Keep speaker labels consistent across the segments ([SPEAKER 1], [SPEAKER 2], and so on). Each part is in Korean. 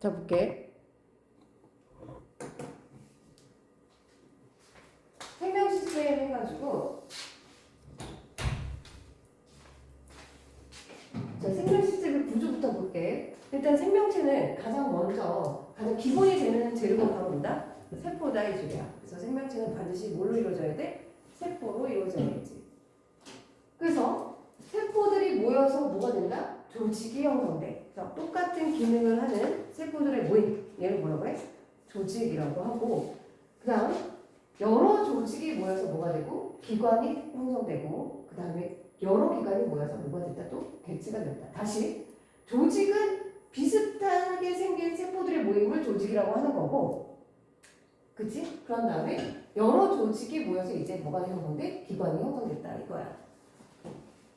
[SPEAKER 1] 자, 볼게. 생명 시스템 해가지고, 자, 생명 시스템의 구조부터 볼게. 일단 생명체는 가장 기본이 되는 재료가 바로 뭔다? 세포다, 이 줄이야. 그래서 생명체는 반드시 뭘로 이루어져야 돼? 세포로 이루어져야지. 그래서 세포들이 모여서 뭐가 된다? 조직이 형성돼. 그래서 똑같은 기능을 하는 세포들의 모임. 얘를 뭐라고 해? 조직이라고 하고, 그 다음 여러 조직이 모여서 뭐가 되고 기관이 형성되고, 그 다음에 여러 기관이 모여서 뭐가 됐다? 또 객체가 됐다. 다시 조직은 비슷하게 생긴 세포들의 모임을 조직이라고 하는 거고, 그치? 그런 다음에 여러 조직이 모여서 이제 뭐가 형성돼? 기관이 형성됐다 이거야.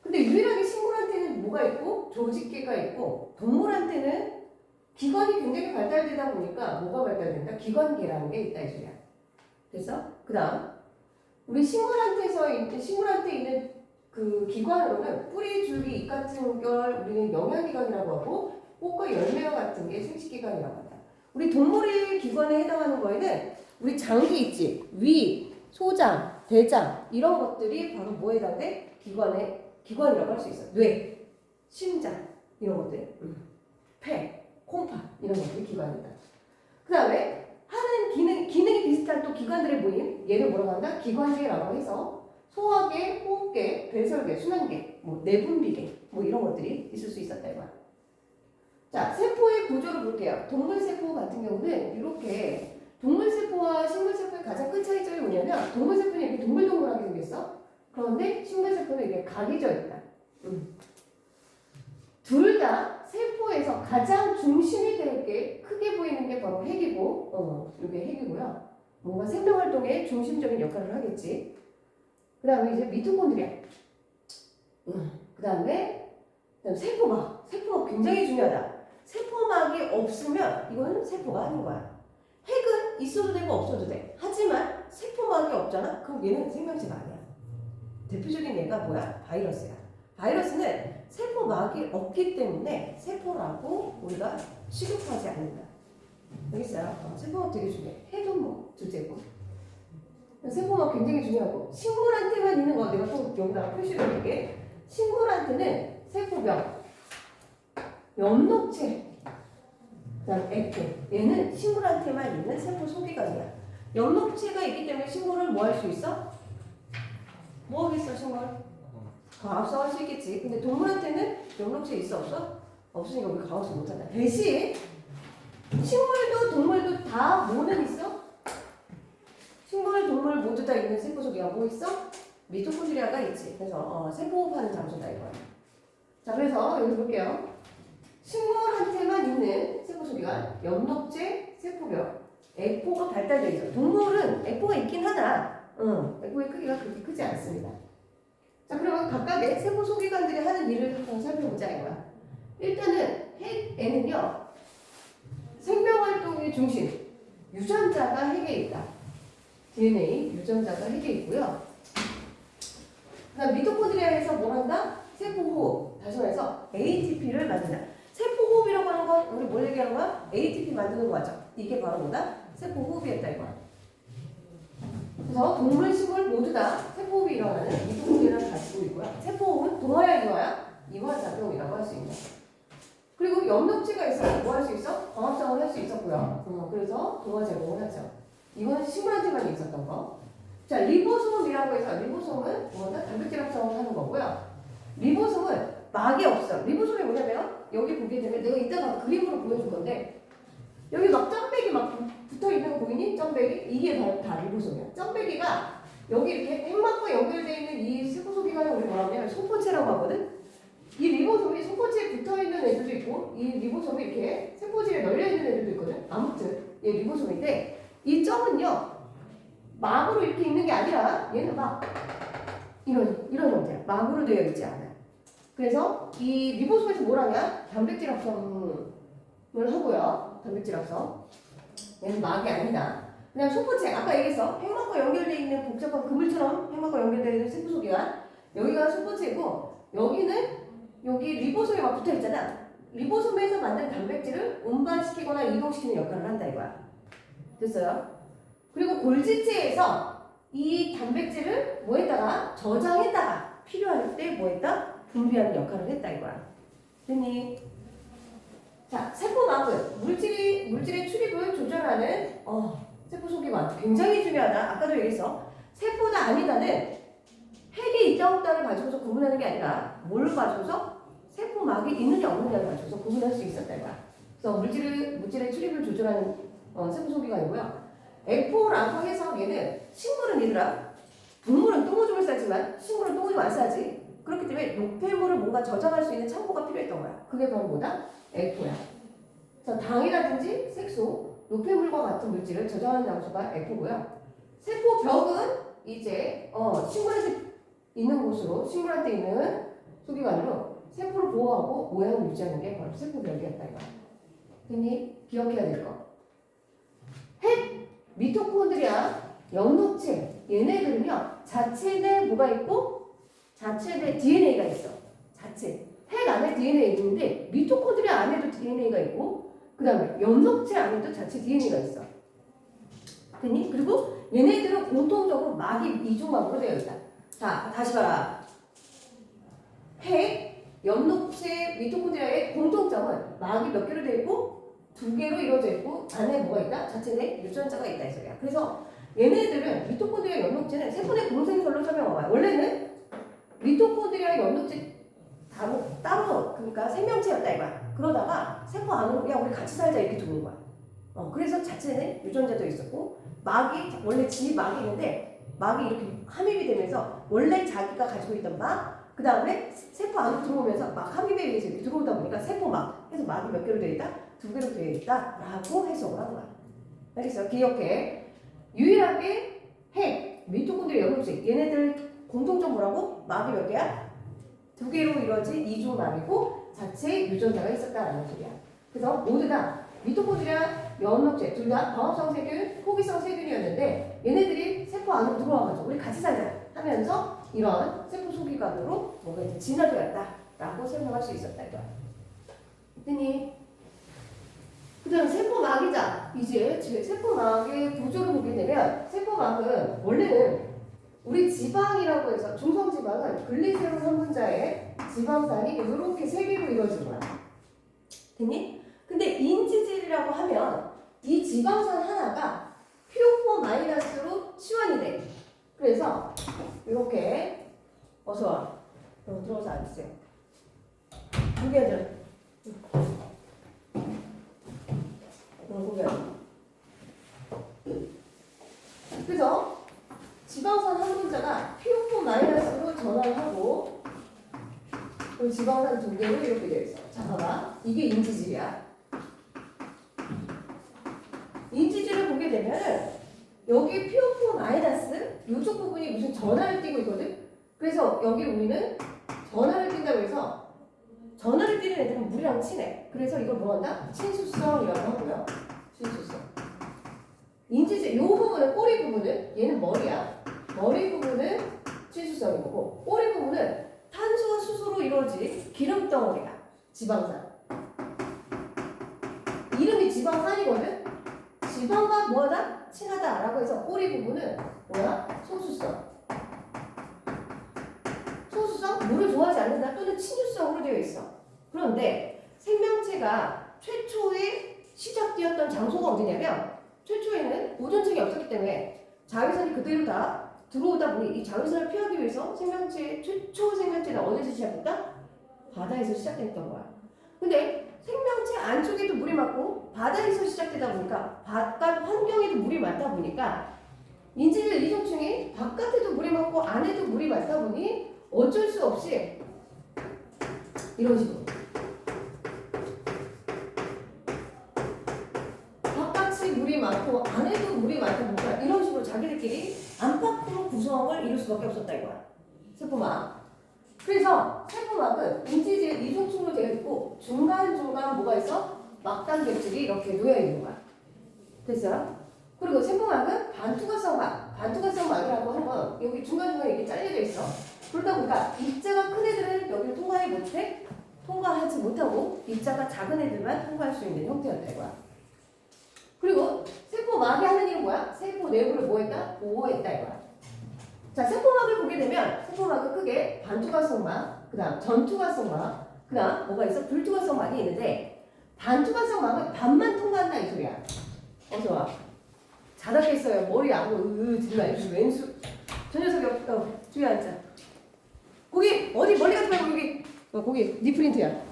[SPEAKER 1] 근데 유일하게 식물한테는 뭐가 있고 조직계가 있고, 동물한테는 기관이 굉장히 발달되다 보니까 뭐가 발달된다? 기관계라는 게 있다 이 소리야. 그래서 그 다음 우리 식물한테 있는 그 기관으로는 뿌리, 줄기, 잎 같은 걸 우리는 영양기관이라고 하고, 꽃과 열매와 같은 게 생식기관이라고 한다. 우리 동물의 기관에 해당하는 거에는 우리 장기 있지, 위, 소장, 대장 이런 것들이 바로 뭐에 해당돼? 기관이라고 할 수 있어. 뇌, 심장 이런 것들, 폐, 콩팥 이런 것들이 기관이다. 그 다음에 하는 기능이 비슷한 또 기관들의 모임, 얘를 뭐라고 한다? 기관계라고 해서 소화계, 호흡계, 배설계, 순환계, 뭐 내분비계 뭐 이런 것들이 있을 수 있었다 이거야. 자, 세포의 구조를 볼게요. 동물세포 같은 경우는 이렇게, 동물세포와 식물세포의 가장 큰 차이점이 뭐냐면, 동물세포는 이렇게 동글동글하게 생겼어. 그런데 식물세포는 이렇게 각이 져 있다. 둘 다 세포에서 가장 중심이 되게 크게 보이는 게 바로 핵이고, 이게 핵이고요. 뭔가 생명활동에 중심적인 역할을 하겠지. 그 다음에 이제 미토콘드리아. 그 다음에 세포막. 세포막 굉장히 중요하다. 세포막이 없으면 이거는 세포가 아닌 거야. 핵은 있어도 되고 없어도 돼. 하지만 세포막이 없잖아? 그럼 얘는 생명체가 아니야. 대표적인 예가 뭐야? 바이러스야. 바이러스는 세포막이 없기 때문에 세포라고 우리가 취급하지 않는다. 알겠어요? 세포막 되게 중요해. 핵은 뭐 둘째고. 세포막 굉장히 중요하고, 식물한테만 있는 거 내가 또 여기다가 표시를 해줄게. 식물한테는 세포병, 엽록체, 그다음 에코. 얘는 식물한테만 있는 세포 소기관이야. 엽록체가 있기 때문에 식물을 뭐 할 수 있어? 뭐 하겠어 식물? 과학수 할 수 있겠지. 근데 동물한테는 엽록체 있어 없어? 없으니까 우리 과학수 못한다. 대신 식물도 동물도 다 뭐는 있어? 식물, 동물 모두 다 있는 세포 속에 뭐 있어? 미토콘드리아가 있지. 그래서 세포호흡하는 장소다 이거야. 자, 그래서 여기 볼게요. 식물한테만 있는 세포 소기관, 엽록체, 세포벽, 에코가 발달되어 있어. 동물은 에코가 있긴 하나, 에코의 크기가 그렇게 크지 않습니다. 자, 그러면 각각의 세포 소기관들이 하는 일을 한번 살펴보자 이거야. 일단은 핵에는요, 생명활동의 중심, 유전자가 핵에 있다. DNA, 유전자가 핵에 있고요. 그다음 미토콘드리아에서 뭘 한다? 세포호흡. 다시 말해서 ATP를 만든다. 세포호흡이라고 하는 건 우리 뭘 얘기하는 거야? ATP 만드는 거죠. 이게 바로 뭐다? 세포호흡이었다 이거야. 그래서 동물, 식물 모두 다 세포호흡이 일어나는 미토콘드리아를 가지고 있고요. 세포호흡은 동화야 이화야? 이화작용이라고 할 수 있는. 그리고 엽록체가 있어서 뭐 할 수 있어? 광합성을 할 수 있었고요. 그래서 동화작용을 하죠. 이건 식물한테만 있었던 거. 자, 리보솜이라고 해서, 리보솜은 뭐다? 단백질 합성을 하는 거고요. 리보솜은 막이 없어. 리보솜이 뭐냐면 여기 보게 되면 내가 이따가 그림으로 보여줄 건데, 여기 막 점백이 막 붙어 있는 거 보이니? 점백이? 이게 바로 다 리보솜이야. 점백이가 여기 이렇게 핵막과 연결되어 있는 이 세포소기관을 우리 뭐라고 하냐면 소포체라고 하거든. 이 리보솜이 소포체에 붙어 있는 애들도 있고, 이 리보솜이 이렇게 세포질에 널려 있는 애들도 있거든. 아무튼 얘 리보솜인데, 이 점은요 막으로 이렇게 있는 게 아니라 얘는 막 이런 형태야. 막으로 되어 있지 않아요. 그래서 이 리보솜에서 뭘 하냐? 단백질 합성을 하고요. 단백질 합성. 얘는 막이 아니다. 그냥 소포체, 아까 얘기했어. 핵막과 연결되어 있는 복잡한 그물처럼 핵막과 연결되어 있는 세포소기관. 여기가 소포체고, 여기는 여기 리보솜이 막 붙어 있잖아. 리보솜에서 만든 단백질을 운반시키거나 이동시키는 역할을 한다 이거야. 됐어요? 그리고 골지체에서 이 단백질을 뭐했다가 저장했다가 필요할 때 뭐했다? 분비하는 역할을 했다 이거야. 됐니? 자, 세포막은 물질의 출입을 조절하는 세포 소기관 굉장히 중요하다. 아까도 얘기했어. 세포다 아니다는 핵이 있다 없다를 가지고서 구분하는 게 아니라 뭘 가지고서 세포막이 있느냐 없느냐를 가지고서 구분할 수 있었다 이거야. 그래서 물질의 출입을 조절하는 세포 소기관이고요. 에코라고 해서 얘는 식물은 얘들아 동물은 똥오줌을 싸지만 식물은 똥오줌 안 싸지. 그렇기 때문에 노폐물을 뭔가 저장할 수 있는 창고가 필요했던 거야. 그게 바로 뭐다? 에코야. 그래서 당이라든지 색소, 노폐물과 같은 물질을 저장하는 장소가 에코고요. 세포벽은 이제 식물에서 있는 곳으로 식물한테 있는 소기관으로 세포를 보호하고 모양을 유지하는 게 바로 세포벽이었다 이거야. 됐니? 기억해야 될 거. 핵, 미토콘드리아, 영록체 얘네들은요 자체 내 뭐가 있고 자체 내 DNA가 있어. 자체 핵 안에 DNA 있는데 미토콘드리아 안에도 DNA가 있고 그 다음에 영록체 안에도 자체 DNA가 있어. 됐니? 그리고 얘네들은 공통적으로 막이 이중막으로 되어 있다. 자, 다시 봐라. 핵, 엽록체, 미토콘드리아의 공통점은 막이 몇 개로 되어 있고 두 개로 이루어져 있고 안에 뭐가 있다? 자체 내 유전자가 있다 이 소리야. 그래서 얘네들은 미토콘드리아 엽록체는 세포의 공생설로 설명해봐요. 원래는 미토콘드리아 엽록체 따로 그러니까 생명체였다 이거야. 그러다가 세포 안으로 야 우리 같이 살자 이렇게 두는 거야. 그래서 자체는 유전자도 있었고 막이 원래 막이 있는데 막이 이렇게 함입이 되면서 원래 자기가 가지고 있던 막 그 다음에 세포 안으로 들어오면서 막 함입에 의해서 이렇게 들어오다 보니까 세포막 해서 막이 몇 개로 되어 있다? 두 개로 되어 있다 라고 해석을 한 거야. 알겠어? 기억해. 유일하게 핵, 미토콘드리아 엽록체 얘네들 공통점 뭐라고? 막이 몇 개야? 두 개로 이루어진 이중막이고 자체 유전자가 있었다라는 소리야. 그래서 모두 다 미토콘드리아 엽록체 둘 다 광합성 세균, 포기성 세균이었는데 얘네들이 세포 안으로 들어와가지고 우리 같이 살자 하면서 이런 세포 소기관으로 뭔가 이제 진화되었다라고 설명할 수 있었다 이거야. 됐니? 그 다음 세포막이자 이제 세포막의 구조를 보게 되면 세포막은 원래는 우리 지방이라고 해서 중성지방은 글리세롤 한 분자의 지방산이 이렇게 세 개로 이루어진 거야. 됐니? 근데 인지질이라고 하면 이 지방산 하나가 PO4-로 치환이 돼. 그래서 이렇게 어서 와. 들어가서 앉으세요. 여기 앉아. 거기 앉아. 그래서 지방산 한 분자가 PO4-로 전환을 하고 그리고 지방산 두 개로 이렇게 되어 있어. 자, 봐봐. 이게 인지질이야. 인지질을 보게 되면 여기 PO4- 이쪽 부분이 무슨 전하를 띠고 있거든? 그래서 여기 우리는 전하를 띈다고 해서 전하를 띠는 애들은 물이랑 친해. 그래서 이걸 뭐 한다? 친수성이라고 하고요. 친수성. 인지질, 이 부분은 꼬리 부분은 얘는 머리야. 머리 부분은 친수성이고 꼬리 부분은 탄수와 수소로 이루어진 기름덩어리야. 지방산. 이름이 지방산이거든? 지방과 뭐하다? 친하다라고 해서 꼬리 부분은 뭐야? 소수성. 소수성? 물을 좋아하지 않는다 또는 친유성으로 되어 있어. 그런데 생명체가 최초에 시작되었던 장소가 어디냐면 최초에는 오존층이 없었기 때문에 자외선이 그대로 다 들어오다 보니 이 자외선을 피하기 위해서 최초 생명체는 어디서 시작했다? 바다에서 시작됐던 거야. 근데 생명체 안쪽에도 물이 많고 바다에서 시작되다 보니까 바깥 환경에도 물이 많다 보니까 인지질 이종층이 바깥에도 물이 많고 안에도 물이 많다 보니 어쩔 수 없이 이런 식으로 바깥이 물이 많고 안에도 물이 많다 보니까 이런 식으로 자기들끼리 안팎으로 구성을 이룰 수밖에 없었다 이거야. 세포막. 그래서 세포막은 인지질 이중층으로 되어 있고 중간중간 뭐가 있어? 막단백질이 이렇게 놓여 있는 거야. 됐어요? 그리고 세포막은 반투과성 막, 반투과성 막이라고 하면 여기 중간중간 이렇게 잘려져 있어. 그러다 보니까 입자가 큰 애들은 여기를 통과해 못해. 통과하지 못하고 입자가 작은 애들만 통과할 수 있는 형태였다 이거야. 그리고 세포막이 하는 일은 뭐야? 세포 내부를 뭐 했다? 보호했다 이거야. 자, 세포막을 보게 되면 세포막은 크게 반투과성막, 그 다음 전투과성막, 그 다음 뭐가 있어? 불투과성막이 있는데 반투과성막은 반만 통과한다 이 소리야. 어서 와. 잘하겠어요. 머리 안 보고 정말 왼수 저 녀석이 뒤에 앉아. 거기 어디 멀리 가지 말고 여기 거기 니 프린트야.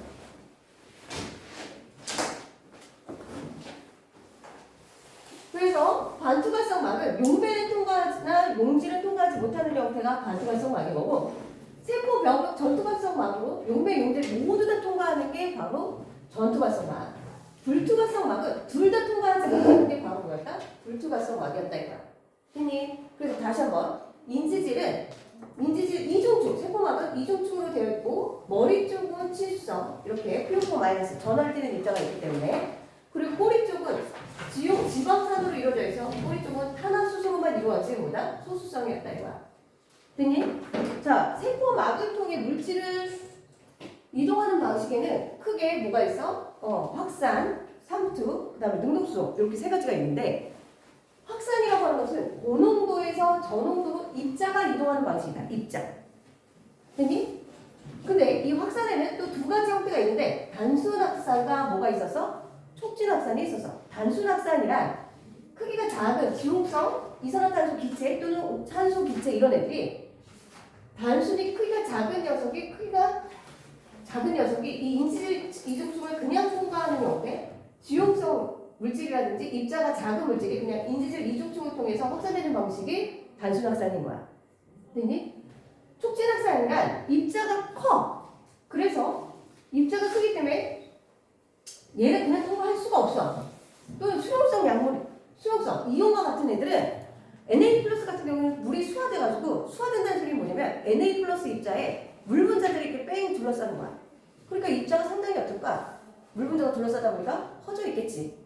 [SPEAKER 1] 그래서 반투과성막은 용배는 통과하지나 용질은 통과하지 못하는 형태가 반투과성막인 거고 세포벽 전투과성막으로 용배, 용질 모두 다 통과하는 게 바로 전투과성막. 불투과성막은 둘 다 통과하지 못하는 게 바로 뭐였다? 불투과성막이었다 이거야. 됐니? 그래서 다시 한번 인지질 이중축, 세포막은 이중축으로 되어 있고 머리 쪽은 치수성 이렇게 플루토 마이너스 전화를 띠는 입자가 있기 때문에 그리고 꼬리 쪽은 지방산으로 이루어져 있어 꼬리 쪽은 탄화수소로만 이루어진 뭐다? 소수성이었다 이거야. 됐니? 자, 세포막을 통해 물질을 이동하는 방식에는 크게 뭐가 있어? 확산, 삼투, 그 다음에 능동수소 이렇게 세 가지가 있는데 확산이라고 하는 것은 고농도에서 저농도로 입자가 이동하는 방식이다. 입자. 됐니? 근데 이 확산에는 또 두 가지 형태가 있는데 단순 확산과 뭐가 있어서? 촉진 확산이 있어서 단순 확산이란 크기가 작은 지옥성, 이산화탄소 기체 또는 산소 기체 이런 애들이 단순히 크기가 작은 녀석이 이 인지질 이중축을 그냥 통과하는 형태 지용성 물질이라든지 입자가 작은 물질이 그냥 인지질 이중축을 통해서 확산되는 방식이 단순 확산인 거야. 됐니? 촉진 확산이란 입자가 커. 그래서 입자가 크기 때문에 얘를 그냥 통과할 수가 없어. 또 수용성, 이온과 같은 애들은 Na 플러스 같은 경우는 물이 수화돼가지고 수화된다는 소리는 뭐냐면 Na 플러스 입자에 물 분자들이 이렇게 뺑 둘러싸는 거야. 그러니까 입자가 상당히 어떨까? 물 분자가 둘러싸다 보니까 퍼져 있겠지.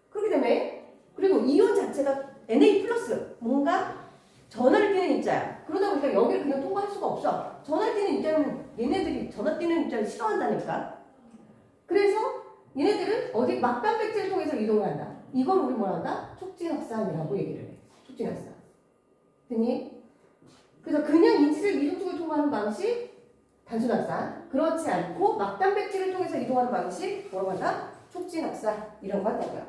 [SPEAKER 1] 그렇기 때문에 그리고 이온 자체가 Na 플러스 뭔가 전하를 띠는 입자야. 그러다 보니까 여기를 그냥 통과할 수가 없어. 전하를 띠는 입자는 얘네들이 전하 띠는 입자를 싫어한다니까. 그래서 얘네들은 어디 막단백질을 통해서 이동을 한다. 이걸 우리 뭐라 한다? 촉진 확산이라고 얘기를 해. 촉진 확산. 됐니? 그래서 그냥 인지질 이중축을 통과하는 방식 단순 확산. 그렇지 않고 막단백질을 통해서 이동하는 방식 뭐라고 한다? 촉진 확산이라고 한다고요.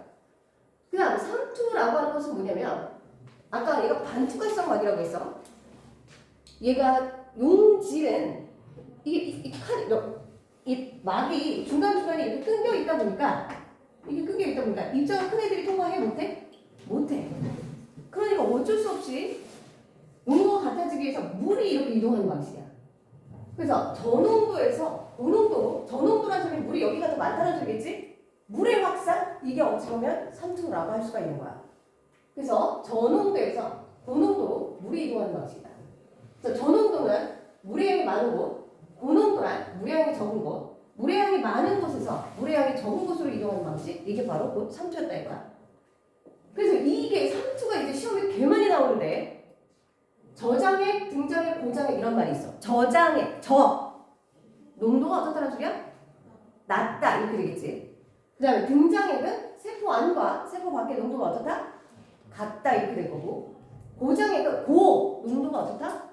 [SPEAKER 1] 그 다음 삼투라고 하는 것은 뭐냐면 아까 얘가 반투과성막이라고 했어. 얘가 용질은 이 막이 중간중간에 이렇게 끊겨 있다 보니까 입자가 큰 애들이 통과해 못해? 못해. 그러니까 어쩔 수 없이 농도가 같아지기 위해서 물이 이렇게 이동하는 방식이야. 그래서 저농도에서 고농도로, 저농도라는 소리는 물이 여기가 더 많다는 소리겠지? 물의 확산? 이게 어찌 보면 삼투라고 할 수가 있는 거야. 그래서 저농도에서 고농도로 물이 이동하는 방식이다. 그래서 저농도는 물의 양이 많은 곳, 고농도란 물의 양이 적은 곳, 물의 양이 많은 곳에서 물의 양이 적은 곳으로 이동하는 방식, 이게 바로 곧 삼투였다 이거야. 그래서 이게 삼투가 이제 시험에 개 많이 나오는데 저장액, 등장액, 고장액 이런 말이 있어. 저장액, 농도가 어떻다는 소리야? 낮다 이렇게 되겠지. 그 다음에 등장액은 세포 안과 세포 밖의 농도가 어떻다? 같다 이렇게 될 거고 고장액은 농도가 어떻다?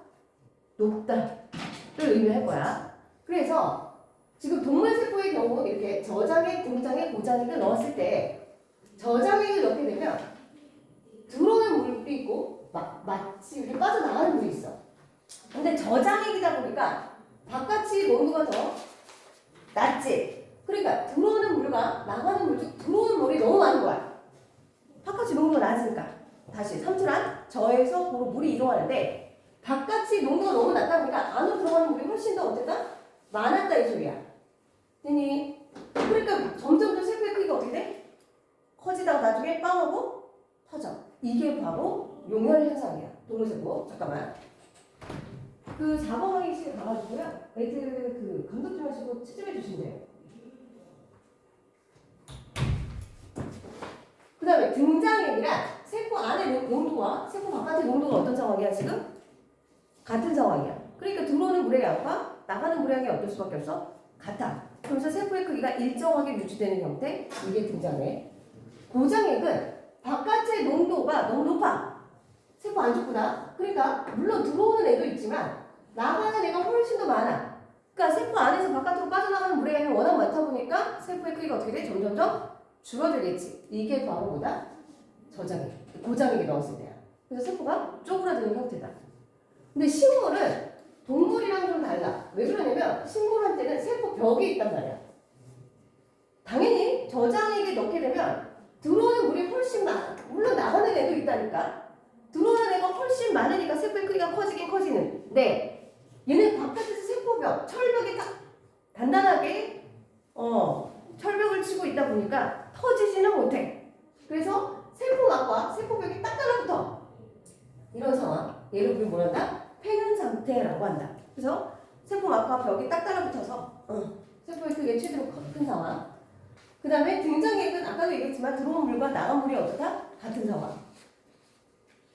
[SPEAKER 1] 높다를 의미할 거야. 그래서 지금 동물세포의 경우 이렇게 저장액, 등장액, 고장액을 넣었을 때 저장액을 넣게 되면 들어오는 물이 있고 마치 이렇게 빠져나가는 물이 있어. 근데 저장액이다 보니까 바깥이 농도가 더 낮지. 그러니까 들어오는 물과 나가는 물 중 들어오는 물이 너무 많은 거야. 바깥이 농도가 낮으니까. 다시 삼투란 저에서 고로 물이 이동하는데 바깥이 농도가 너무 낮다 보니까 안으로 들어가는 물이 훨씬 더 어쨌다? 많았다 이 소리야. 되니? 그러니까 점점 더 세포의 크기가 어떻게 돼? 커지다가 나중에 빵하고 터져. 이게 바로 용혈 현상이야. 동물세포. 잠깐만. 그 4번 항의실에 가가지고요. 애들 감독 좀 하시고 채점해 주시면 돼요. 그 다음에 등장액이란 세포 안의 농도와 세포 바깥의 농도가 어떤 상황이야 지금? 같은 상황이야. 그러니까 들어오는 물의 양과 나가는 물의 양이 어떨 수밖에 없어? 같아. 그러면서 세포의 크기가 일정하게 유지되는 형태, 이게 등장해. 고장액은 바깥의 농도가 너무 높아. 세포 안 좋구나. 그러니까 물론 들어오는 애도 있지만 나가는 애가 훨씬 더 많아. 그러니까 세포 안에서 바깥으로 빠져나가는 물의 양이 워낙 많다 보니까 세포의 크기가 어떻게 돼? 점점점 줄어들겠지. 이게 바로 뭐다? 저장액. 고장액에 넣었을 때야. 그래서 세포가 쪼그라드는 형태다. 근데 식물은 동물이랑 좀 달라. 왜 그러냐면 식물한테는 세포 벽이 있단 말이야. 당연히 저장액에 넣게 되면 들어오는 물이 훨씬 많아. 물론 나가는 애도 있다니까. 들어오는 애가 훨씬 많으니까 세포의 크기가 커지긴 커지는데 얘는 바깥에서 세포벽, 철벽이 딱 단단하게 철벽을 치고 있다 보니까 터지지는 못해. 그래서 세포막과 세포벽이 딱 달라붙어. 이런 상황. 얘를 우리 뭐란다? 팽은 상태라고 한다. 그래서 세포막과 벽이 딱 달라붙어서 세포의 크기가 최대로 큰 상황. 그 다음에 등장액은 아까도 얘기했지만 들어온 물과 나간 물이 어떻다? 같은 상황.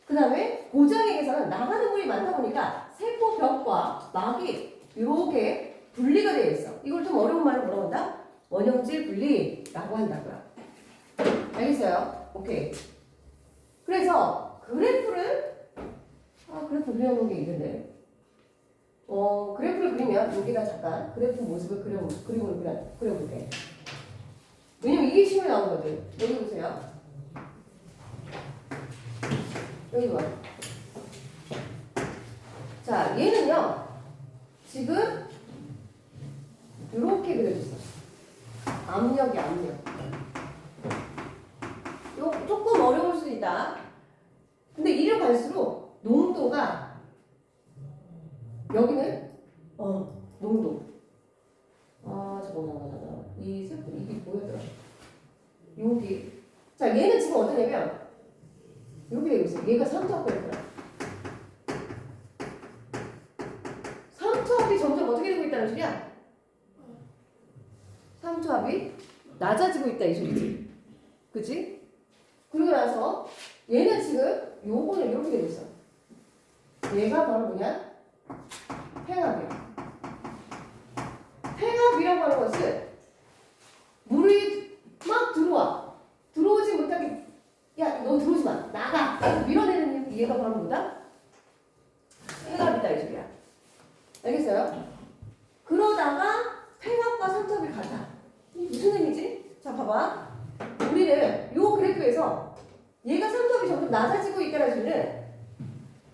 [SPEAKER 1] 그 다음에 고장액에서는 나가는 물이 많다 보니까 세포벽과 막이 이렇게 분리가 되어 있어. 이걸 좀 어려운 말로 뭐라고 한다? 원형질 분리라고 한다고요. 알겠어요? 오케이. 그래서 그래프를 그래프 그려놓은 게 있는데 그래프를 그리면 여기다 잠깐 그래프 모습을 그려볼게. 왜냐면 이게 시험에 나오거든. 여기 보세요. 여기 봐. 자, 얘는요. 지금 이렇게 그려졌어. 압력이 압력. 요 조금 어려울 수 있다. 근데 이래 갈수록 농도가 여기는 농도. 잠깐만. 이 세포 이게 뭐였더라? 여기. 자, 얘는 지금 어떠냐면 이렇게 되고 있어요. 얘가 삼투압이더라. 삼투압이 점점 어떻게 되고 있다는 소리야? 삼투압이 낮아지고 있다 이 소리지. 그치? 그러고 나서 얘는 지금 요거는 이렇게 되고 있어. 얘가 바로 뭐냐? 팽압이야. 팽압이라고 하는 것은 물이 막 들어와. 들어오지 못하게 야, 너 들어오지 마. 나가. 밀어내는 얘가 바로 뭐다? 팽압이다 이 소리야. 알겠어요? 그러다가 팽압과 삼투압이 같아. 이게 무슨 의미지? 자, 봐봐. 우리는 요 그래프에서 얘가 삼투압이 점점 낮아지고 있다는 소리는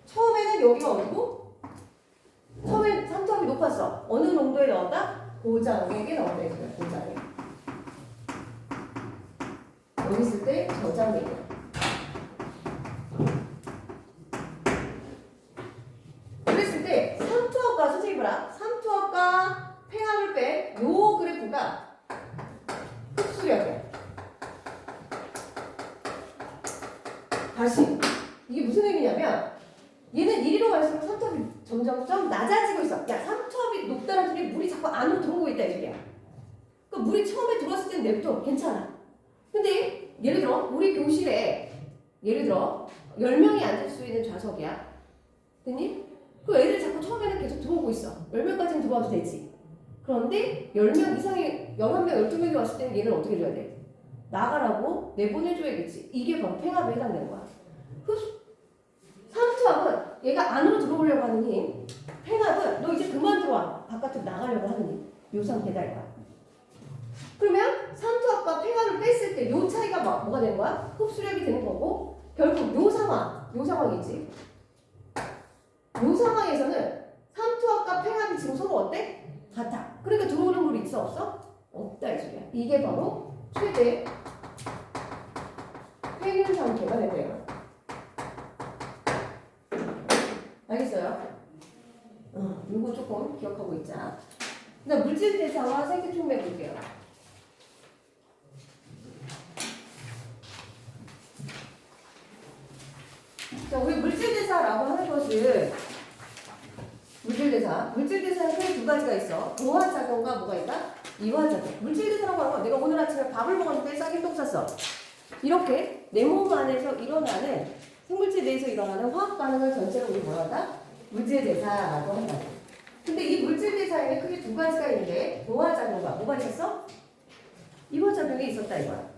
[SPEAKER 1] 처음에는 여기가 어디고? 처음엔 삼투압이 높았어. 어느 농도에 넣었다? 고장액에 넣었다 이 소리야. 고장액. 여기 있을 때 저장액이야. 그랬을 때 삼투압과 선생님 봐라. 삼투압과 팽압을 뺀 요 그래프가 흡수력이야. 다시 이게 무슨 의미냐면 얘는 이리로 갈수록 삼투압이 점점점 낮아지고 있어. 야, 삼투압이 높다는 소리 물이 자꾸 안으로 들어오고 있다 이 소리야. 그러니까 물이 처음에 들어왔을 때는 냅둬 괜찮아. 근데 예를 들어 우리 교실에 예를 들어 10명이 앉을 수 있는 좌석이야. 됐니? 그 애들이 자꾸 처음에는 계속 들어오고 있어. 10명까지는 들어와도 되지. 그런데 10명 이상의 11명, 12명이 왔을 때는 얘는 어떻게 해줘야 돼? 나가라고 내보내줘야겠지. 이게 바로 팽압에 해당되는 거야. 삼투압은 얘가 안으로 들어오려고 하는 힘, 팽압은 너 이제 그만 들어와. 바깥으로 나가려고 하는 힘. 요 상태다 이거야. 그러면 삼투압과 팽압을 뺐을 때 요 차이가 뭐가 되는 거야? 흡수력이 되는 거고 결국 요 상황이지. 요 상황에서는 삼투압과 팽압이 지금 서로 어때? 같아. 그러니까 들어오는 물이 있어 없어? 없다 이 소리야. 이게 바로 최대 팽윤 상태가 된대요. 알겠어요? 요거 조금 기억하고 있자. 그다음 물질 대사와 생태 촉매 볼게요. 자, 우리 물질 대사라고 하는 것은 물질 대사는 크게 두 가지가 있어. 동화 작용과 뭐가 있다? 이화 작용. 물질 대사라고 하는 건 내가 오늘 아침에 밥을 먹었는데 쌀이 똥 쌌어. 이렇게 내 몸 안에서 일어나는 생물체 내에서 일어나는 화학 반응을 전체로 우리 뭐라 한다? 물질 대사라고 한다. 근데 이 물질들 사이에는 크게 두 가지가 있는데 동화작용과 뭐가 있었어? 이화작용이 있었다 이거야.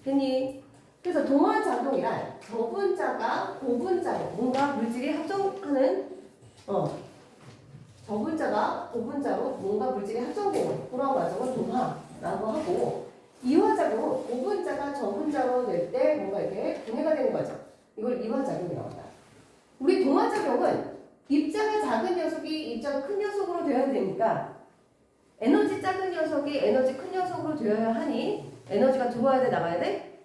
[SPEAKER 1] 됐니? 그래서 동화작용이란 저분자가 고분자로 뭔가 물질이 합성하는 저분자가 고분자로 뭔가 물질이 합성되는 그런 과정을 동화라고 하고 이화작용은 고분자가 저분자로 될 때 뭔가 이렇게 분해가 되는 거죠. 이걸 이화작용이라고 한다. 우리 동화작용은 입자가 작은 녀석이 입자가 큰 녀석으로 되어야 되니까 에너지 작은 녀석이 에너지 큰 녀석으로 되어야 하니 에너지가 들어와야 돼 나가야 돼?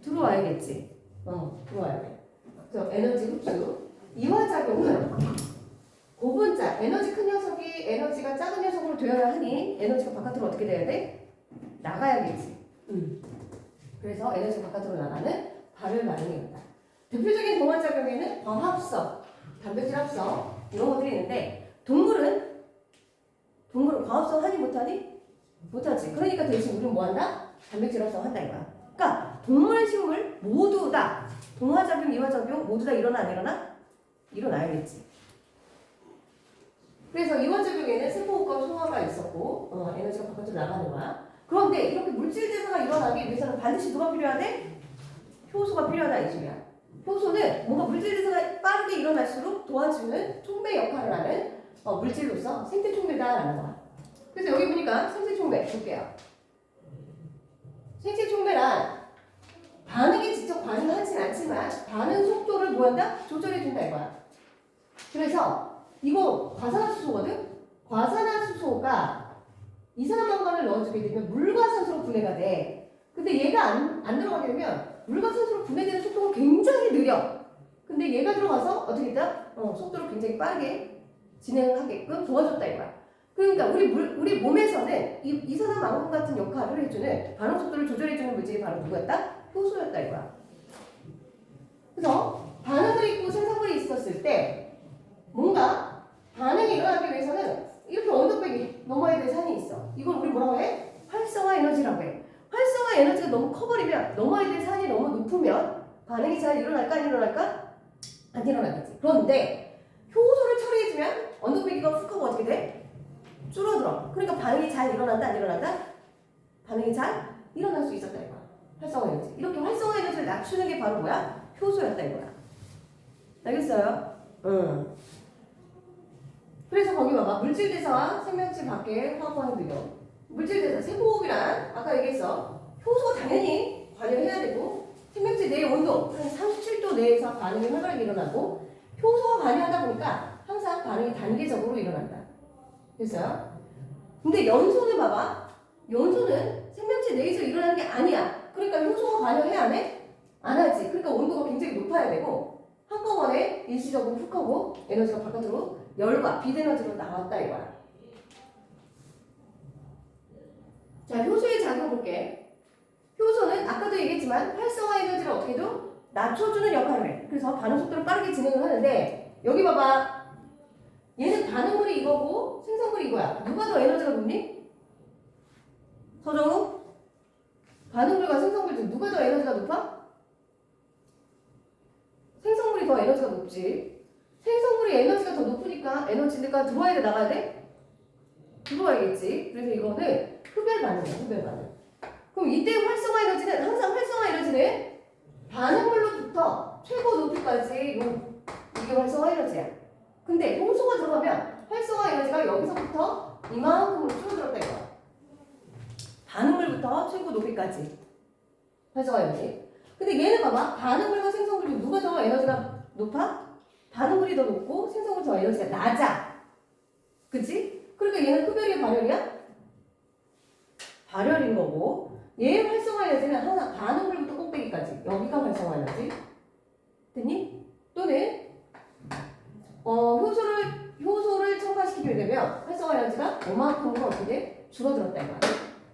[SPEAKER 1] 들어와야겠지. 들어와야 돼. 그래서 에너지 흡수. 이화작용은 고분자 에너지 큰 녀석이 에너지가 작은 녀석으로 되어야 하니 에너지가 바깥으로 어떻게 돼야 돼? 나가야겠지. 그래서 에너지가 바깥으로 나가는 발열 반응이 있다. 대표적인 동화작용에는 광합성, 단백질 합성 이런 것들이 있는데 동물은 광합성 하니 못하니? 못하지. 그러니까 대신 우리는 뭐한다? 단백질 합성한다 이거야. 그러니까 동물, 식물 모두 다 동화작용, 이화작용 모두 다 일어나 안 일어나? 일어나야겠지. 그래서 이화작용에는 세포호흡과 소화가 있었고 에너지가 바깥으로 나가는 거야. 그런데 이렇게 물질 대사가 일어나기 위해서는 반드시 누가 필요하대? 효소가 필요하다 이 소리야. 효소는 뭔가 물질 대사가 빠르게 일어날수록 도와주는 촉매 역할을 하는 물질로서 생체촉매다라는 거야. 그래서 여기 보니까 생체촉매 볼게요. 생체촉매란 반응에 직접 관여하진 않지만 반응 속도를 뭐한다? 조절해준다 이거야. 그래서 이거 과산화수소거든? 과산화수소가 이산화탄산을 넣어주게 되면 물과 산소로 분해가 돼. 근데 얘가 안 들어가게 되면 물과 산소로 분해되는 속도가 굉장히 느려. 근데 얘가 들어가서 어떻게 했다? 속도를 굉장히 빠르게 진행하게끔 도와줬다 이거야. 그러니까 우리 몸에서는 이산화망원 같은 역할을 해주는 반응 속도를 조절해주는 물질이 바로 누구였다? 효소였다 이거야. 그래서 반응을 있고 생성물이 있었을 때 뭔가 반응이 일어나기 위해서는 이렇게 언덕배기 넘어야 될 산이 있어. 이걸 우리 뭐라고 해? 활성화 에너지라고 해. 활성화 에너지가 너무 커버리면 넘어야 될 산이 너무 높으면 반응이 잘 일어날까 안 일어날까? 안 일어나겠지. 그런데 효소를 처리해주면 언덕배기가 훅 하고 어떻게 돼? 줄어들어. 그러니까 반응이 잘 일어난다 안 일어난다? 반응이 잘 일어날 수 있었다 이거야. 활성화 에너지. 이렇게 활성화 에너지를 낮추는 게 바로 뭐야? 효소였다 이거야. 알겠어요? 그래서 거기 봐봐. 물질대사와 생명체 밖의 화학반응들요. 물질대사, 세포호흡이란 아까 얘기했어. 효소가 당연히 관여해야 되고 생명체 내의 온도 한 37도 내에서 반응이 활발하게 일어나고 효소가 관여하다 보니까 항상 반응이 단계적으로 일어난다. 됐어요? 근데 연소는 봐봐. 연소는 생명체 내에서 일어나는 게 아니야. 그러니까 효소가 관여해야 안 해? 안 하지. 그러니까 온도가 굉장히 높아야 되고 한꺼번에 일시적으로 훅 하고 에너지가 바깥으로 열과 비대너지로 나왔다 이거야. 자, 효소의 작용 볼게. 효소는 아까도 얘기했지만 활성화 에너지를 어떻게 해도 낮춰주는 역할을 해. 그래서 반응 속도를 빠르게 진행을 하는데 여기 봐봐. 얘는 반응물이 이거고 생성물이 이거야. 누가 더 에너지가 높니? 서정우? 반응물과 생성물 중 누가 더 에너지가 높아? 생성물이 더 에너지가 높지. 생성물이 에너지가 더 높으니까 에너지가 들어와야 돼 나가야 돼? 들어와야겠지. 그래서 이거는 흡열 반응이야. 흡열 반응. 그럼 이때 활성화 에너지는 항상 활성화 에너지는 반응물로부터 최고 높이까지 이게 활성화 에너지야. 근데 홍수가 들어가면 활성화 에너지가 여기서부터 이만큼으로 줄어들었다 이거야. 반응물부터 최고 높이까지 활성화 에너지. 근데 얘는 봐봐. 반응물과 생성물 중 누가 더 에너지가 높아? 반응물이 더 높고 생성물이 더 에너지가 낮아. 그치? 그러니까 얘는 흡열이야 발열이야? 발열인 거고 얘의 활성화 에너지는 항상 반응물부터 꼭대기까지 여기가 활성화 에너지. 됐니? 또는 효소를 첨가시키게 되면 활성화 에너지가 요만큼으로 어떻게 돼? 줄어들었다 이거야.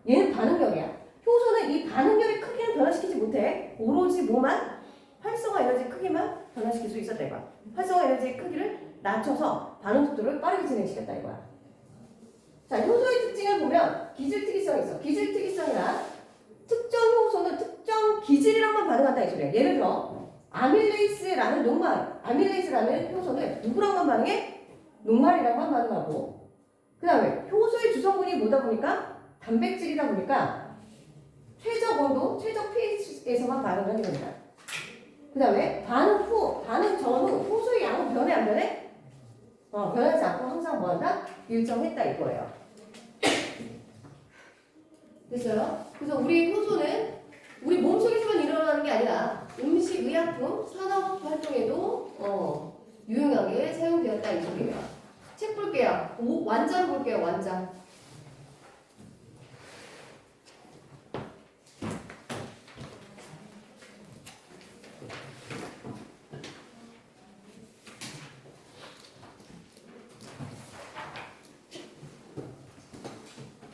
[SPEAKER 1] 얘는 반응력이야. 효소는 이 반응력의 크기는 변화시키지 못해. 오로지 뭐만? 활성화 에너지 크기만 변화시킬 수 있었다 이거야. 활성화 에너지의 크기를 낮춰서 반응 속도를 빠르게 진행시켰다 이거야. 자, 효소의 특징을 보면 기질특이성이 있어. 기질특이성이란 특정 효소는 특정 기질이랑만 반응한다 이 소리야. 예를 들어 아밀레이스라는 효소는 누구랑만 반응해? 녹말이랑만 반응하고, 그 다음에 효소의 주성분이 뭐다 보니까 단백질이다 보니까 최적 온도, 최적 pH에서만 반응을 하게 됩니다. 그 다음에 반응 후, 반응 전후 효소의 양은 변해 안 변해? 변하지 않고 항상 뭐한다? 일정했다 이거예요. 됐어요? 그래서 우리 효소는 우리 몸속에서만 일어나는 게 아니라 음식, 의약품, 산업 활동에도 유용하게 사용되었다 이 소리예요. 책 볼게요. 완장 볼게요. 완장.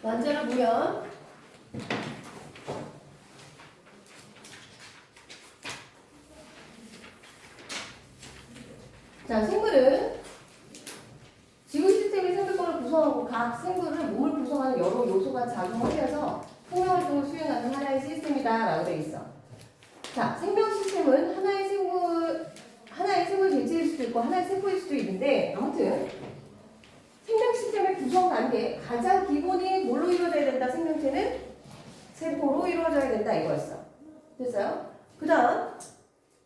[SPEAKER 1] 완자를 보면 자, 생물은 지구 시스템의 생물권을 구성하고 각 생물은 몸을 구성하는 여러 요소가 작용하면서 생명활동을 수행하는 하나의 시스템이다 라고 되어 있어. 자, 생명 시스템은 하나의 생물 개체일 수도 있고 하나의 세포일 수도 있는데 아무튼 생명 시스템의 구성 단계 가장 기본이 뭘로 이루어져야 된다? 생명체는 세포로 이루어져야 된다 이거였어. 됐어요? 그 다음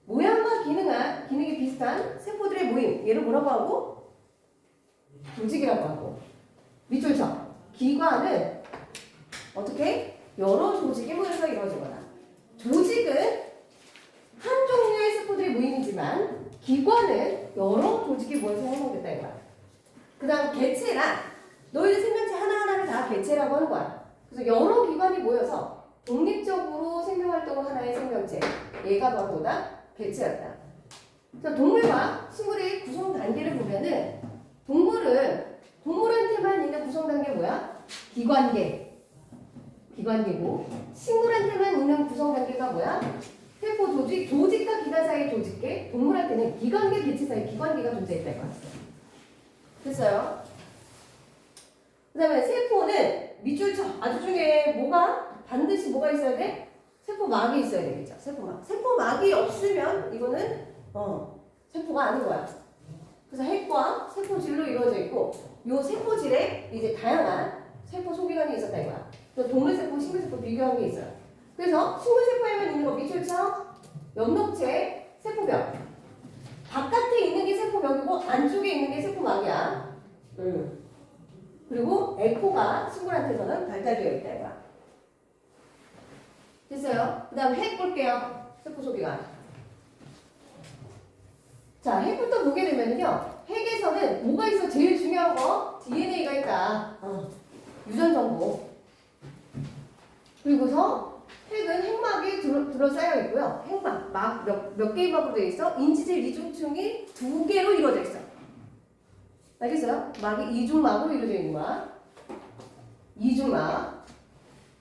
[SPEAKER 1] 모양과 기능이 비슷한 세포들의 모임 얘를 뭐라고 하고? 조직이라고 하고. 밑줄 쳐. 기관은 어떻게? 여러 조직이 모여서 이루어지거나 조직은 한 종류의 세포들의 모임이지만 기관은 여러 조직이 모여서 형성됐다 이거야. 그 다음 개체란 너희들 생명체 하나하나를 다 개체라고 하는 거야. 그래서 여러 기관이 모여서 독립적으로 생명활동을 하나의 생명체 얘가 바로 뭐다? 개체였다. 자, 동물과 식물의 구성 단계를 보면은 동물한테만 있는 구성 단계 뭐야? 기관계고 식물한테만 있는 구성 단계가 뭐야? 세포 조직, 조직과 기관 사이의 조직계, 동물한테는 기관계, 개체 사이 기관계가 존재했다 이거. 됐어요? 그 다음에 세포는 밑줄 쳐. 아주 중에 반드시 뭐가 있어야 돼? 세포막이 있어야 되겠죠. 세포막. 세포막이 없으면 이거는 세포가 아닌 거야. 그래서 핵과 세포질로 이루어져 있고 요 세포질에 이제 다양한 세포 소기관이 있었다 이거야. 또 동물세포, 식물세포 비교한 게 있어요. 그래서 식물세포에만 있는 거 밑줄 쳐. 엽록체, 세포벽. 바깥에 있는 게 세포벽이고 안쪽에 있는 게 세포막이야. 그리고 에코가 식물한테서는 발달되어 있다 이거야. 됐어요? 그 다음 핵 볼게요. 세포 소기관. 자, 핵부터 보게 되면요. 핵에서는 뭐가 있어? 제일 중요한 거 DNA가 있다. 유전 정보. 그리고서 핵은 핵막이 둘러싸여 있고요. 핵막, 몇 개의 막으로 되어 있어? 인지질 이중층이 2개로 이루어져 있어. 알겠어요? 막이 이중막으로 이루어져 있는 거야. 이중막.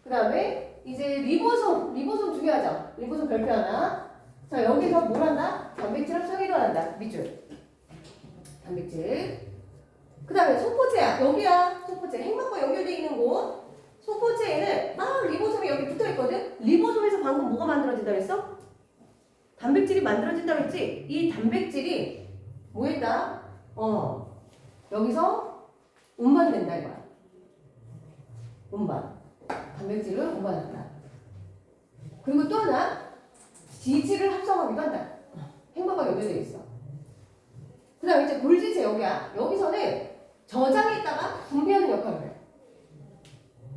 [SPEAKER 1] 그 다음에 이제 리보솜 중요하죠? 리보솜 별표 하나. 자, 여기서 뭘 한다? 단백질 합성이 일어난다. 밑줄. 단백질. 그 다음에 소포체야. 여기야. 소포체. 핵막과 연결되어 있는 곳. 소포체에는 리보솜이 여기 붙어있거든? 리보솜에서 방금 뭐가 만들어진다고 했어? 단백질이 만들어진다고 했지? 이 단백질이 뭐 했다? 여기서 운반된다 이거야. 운반. 단백질을 운반한다. 그리고 또 하나 지질을 합성하기도 한다. 핵막과 연결되어 있어. 그 다음에 이제 골지체 여기야. 여기서는 저장했다가 분비하는 역할을 해.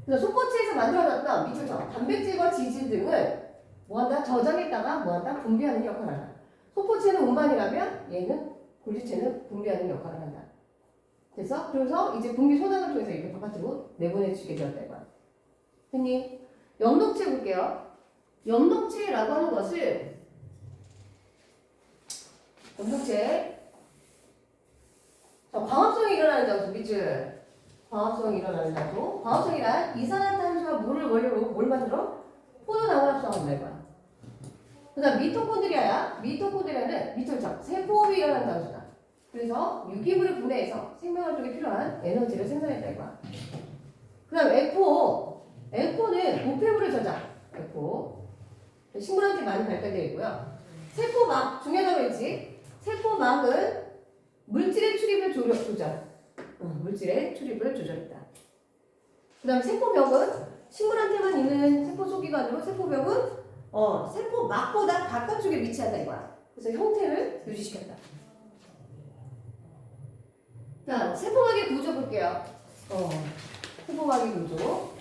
[SPEAKER 1] 그래서 소포체에서 만들어놨던 밑줄 쳐. 단백질과 지질 등을 뭐한다? 저장했다가 뭐한다? 분비하는 역할을 한다. 소포체는 운반이라면 얘는 골지체는 분비하는 역할을 한다. 그래서 이제 분비 소단을 통해서 이렇게 바깥으로 내보내주게 되었다 이거야. 됐니? 엽록체 볼게요. 엽록체라고 하는 것을 엽록체 광합성이 일어나는 장소 밑줄. 광합성이 일어나는 장소. 광합성이란 이산화탄소와 물을 원료로 뭘 만들어? 포도당을 합성한다 이거야. 그 다음 미토콘드리아야. 미토콘드리아는 밑줄 쳐. 세포호흡이 일어나는 장소다. 그래서 유기물을 분해해서 생명활동에 필요한 에너지를 생산했다 이거야. 그 다음 에코는 노폐물을 저장. 에코. 식물한테 많이 발달되어 있고요. 세포막 중요하다고 했지. 세포막은 물질의 출입을 조절. 물질의 출입을 조절했다. 그 다음에 세포벽은 식물한테만 있는 세포 소기관으로 세포벽은 세포막보다 바깥쪽에 위치한다 이거야. 그래서 형태를 유지시켰다. 자, 세포막의 구조 볼게요. 세포막의 구조.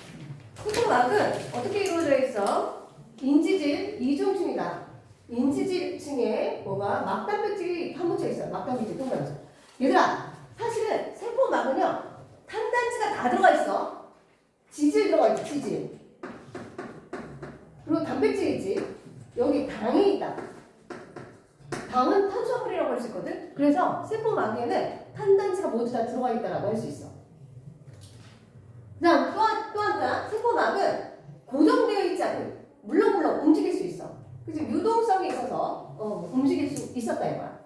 [SPEAKER 1] 세포막은 어떻게 이루어져 있어? 인지질 이중층이다. 인지질층에 뭐가 막단백질이 파묻혀 있어요. 막단백질 통과해서. 얘들아, 사실은 세포막은요 탄단지가 다 들어가 있어. 지질 들어가 있지, 지질. 그리고 단백질이지. 여기 당이 있다. 당은 탄수화물이라고 할 수 있거든. 그래서 세포막에는 탄단지가 모두 다 들어가 있다라고 할 수 있어. 그다음 또 하나, 세포막은 고정되어 있지 않고 물렁물렁 움직일 수 있어. 그래서 유동성이 있어서 움직일 수 있었다 이거야.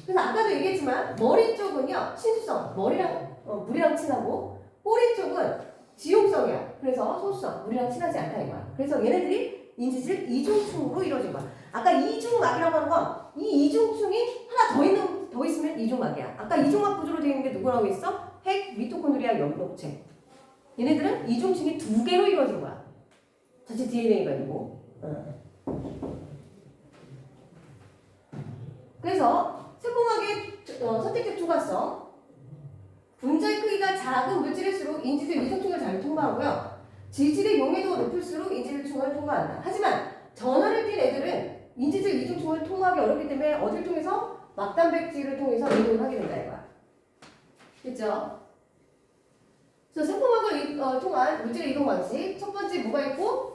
[SPEAKER 1] 그래서 아까도 얘기했지만 머리 쪽은요 친수성, 머리랑 물이랑 친하고 꼬리 쪽은 지용성이야. 그래서 소수성, 물이랑 친하지 않다 이거야. 그래서 얘네들이 인지질 이중층으로 이루어진 거야. 아까 이중막이라고 하는 건 이 이중층이 하나 더 있으면 이중막이야. 아까 이중막 구조로 되어 있는 게 누구라고 했어? 핵, 미토콘드리아, 연복체. 얘네들은 이중층이 2개로 이루어진 거야. 자체 DNA가 아니고. 그래서 세포막의 선택적 투과성, 분자의 크기가 작은 물질일수록 인지질 이중층을 잘 통과하고요. 질질의 용해도가 높을수록 인지질층을 통과한다. 하지만 전원을 띈 애들은 인지질 이중층을 통과하기 어렵기 때문에 어디를 통해서? 막단백질을 통해서 이동을 하게 된다 이거야. 됐죠? 그래서 세포막을 통한 물질의 이동 방식, 첫 번째 뭐가 있고?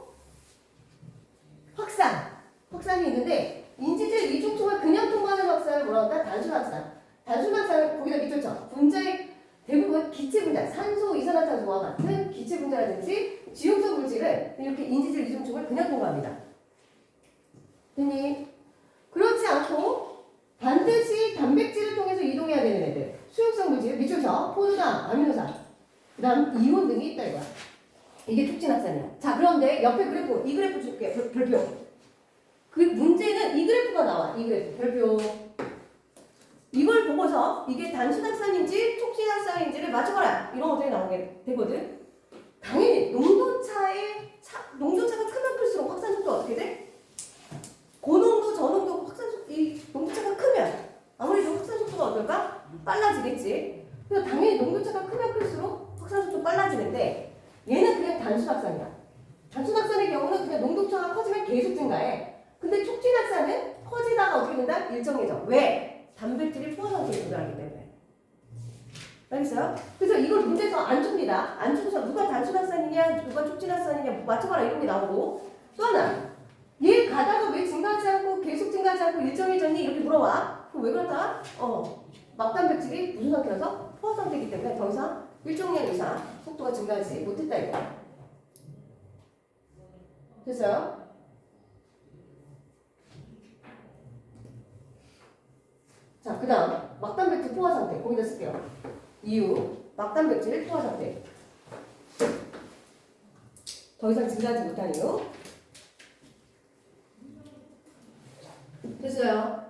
[SPEAKER 1] 확산이 있는데 인지질 이중층을 그냥 통과하는 확산을 뭐라고 한다? 단순 확산. 단순 확산은 거기다 밑줄 쳐. 분자의 대부분 기체 분자, 산소, 이산화탄소와 같은 기체 분자라든지 지용성 물질은 이렇게 인지질 이중층을 그냥 통과합니다. 됐니? 그렇지 않고 반드시 단백질을 통해서 이동해야 되는 애들, 수용성 물질, 밑줄 쳐. 포도당, 아미노산, 그 다음 이온 등이 있다 이거야. 이게 촉진합산이야. 자, 그런데 옆에 그래프, 이 그래프 줄게. 별표. 그 문제는 이 그래프가 나와. 이 그래프, 별표. 이걸 보고서 이게 단순합산인지 촉진합산인지를 맞춰봐라. 이런 것들이 나오게 되거든. 당연히 농도차가 크면 클수록 확산 속도가 어떻게 돼? 고농도, 저농도 이 농도차가 크면 아무래도 확산 속도가 어떨까? 빨라지겠지. 그래서 당연히 농도차가 크면 클수록 확산 속도 빨라지는데 얘는 그냥 단순합산이야. 단순합산의 경우는 그냥 농도차가 커지면 계속 증가해. 근데 촉진합산은 커지다가 어떻게 된다? 일정해져. 왜? 단백질이 포화 상태에 도달하기 때문에. 알겠어요? 그래서 이걸 문제에서 안 줍니다. 안 주고서 누가 단순합산이냐, 누가 촉진합산이냐 맞춰봐라 이런 게 나오고. 또 하나, 얘 가다가 왜 증가하지 않고 계속 증가하지 않고 일정해졌니? 이렇게 물어봐. 그럼 왜 그렇다? 막단백질이 무슨 상태라서? 포화 상태이기 때문에 더 이상 일정량 이상 속도가 증가하지 못했다 이거. 됐어요? 자, 그 다음 막단백질 포화 상태 거기다 쓸게요. 이유 막단백질 포화 상태 더 이상 증가하지 못한 이유. 됐어요.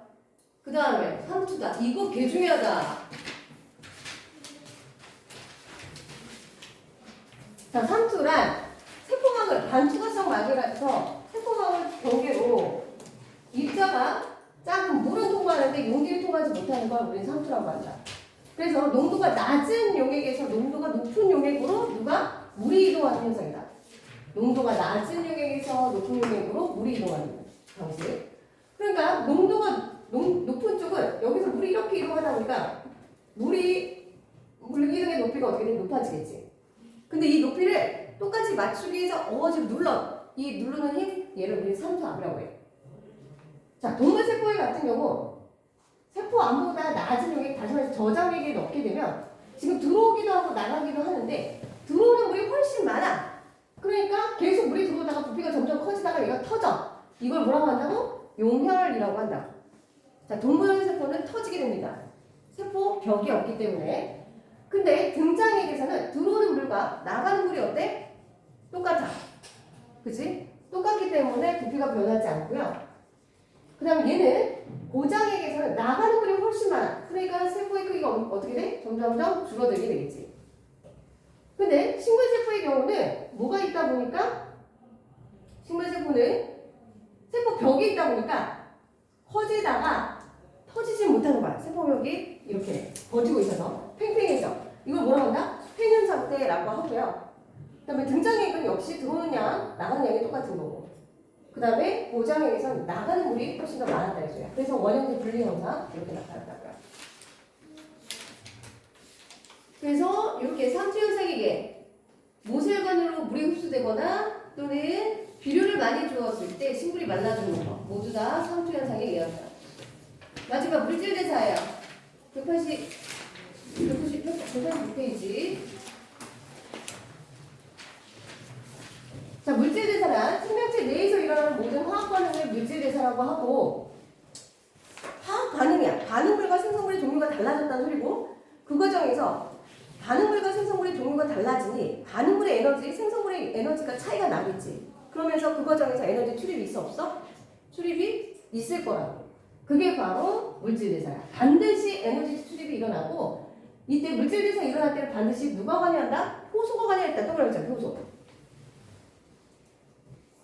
[SPEAKER 1] 그 다음에 상투다. 이거 개 중요하다. 자, 상투란 세포막을 반투과성 막이라서 세포막을 경계로 입자가 작은 물은 통과하는데 용기를 통과하지 못하는 걸 우리는 상투라고 한다. 그래서 농도가 낮은 용액에서 농도가 높은 용액으로 물이 이동하는 현상이다. 농도가 낮은 용액에서 높은 용액으로 물이 이동하는 방식. 그러니까 농도가 높은 쪽은 여기서 물이 이렇게 이동하다 보니까 물 이동의 높이가 어떻게 돼? 높아지겠지. 근데 이 높이를 똑같이 맞추기 위해서 지금 이 누르는 힘, 얘를 우리 상투압이라고 해. 자, 동물 세포의 같은 경우 세포 안보다 낮은 용액, 다시 말해서 저장액이 넣게 되면 지금 들어오기도 하고 나가기도 하는데 들어오는 물이 훨씬 많아. 그러니까 계속 물이 들어오다가 부피가 점점 커지다가 얘가 터져. 이걸 뭐라고 한다고? 용혈이라고 한다. 자, 동물 세포는 터지게 됩니다. 세포 벽이 없기 때문에. 근데 등장액에서는 들어오는 물과 나가는 물이 어때? 똑같아. 그치? 똑같기 때문에 부피가 변하지 않고요. 그 다음에 얘는 고장액에서는 나가는 물이 훨씬 많아. 그러니까 세포의 크기가 어떻게 돼? 점점점 줄어들게 되겠지. 근데 식물세포의 경우는 뭐가 있다 보니까 식물세포는 세포벽이 있다 보니까 커지다가 터지지 못하는 거야. 세포벽이 이렇게 버티고 있어서 팽팽해져. 이걸 뭐라고 한다? 팽현 상태라고 하고요. 그 다음에 등장액은 역시 들어오는 양, 나가는 양이 똑같은 거고. 그 다음에 고장액에서는 나가는 물이 훨씬 더 많았다 이거야. 그래서 원형의 분리 현상 이렇게 나타났다고요. 그래서 이렇게 상투 현상에게 모세혈관으로 물이 흡수되거나 또는 비료를 많이 주었을 때 식물이 말라지는 거 모두 다 상투 현상에 의한다. 마지막 물질 대사예요. 186페이지. 자, 물질 대사란 생명체 내에서 일어나는 모든 화학 반응을 물질 대사라고 하고, 화학 반응이야. 반응물과 생성물의 종류가 달라졌다는 소리고, 그 과정에서 반응물과 생성물의 종류가 달라지니 반응물의 에너지, 생성물의 에너지가 차이가 나겠지. 그러면서 그 과정에서 에너지 출입이 있어 없어? 출입이 있을 거라고. 그게 바로 물질 대사야. 반드시 에너지 출입이 일어나고, 이때 물질 대사 일어날 때는 반드시 누가 관여한다? 효소가 관여했다. 동그라미 쳐, 효소.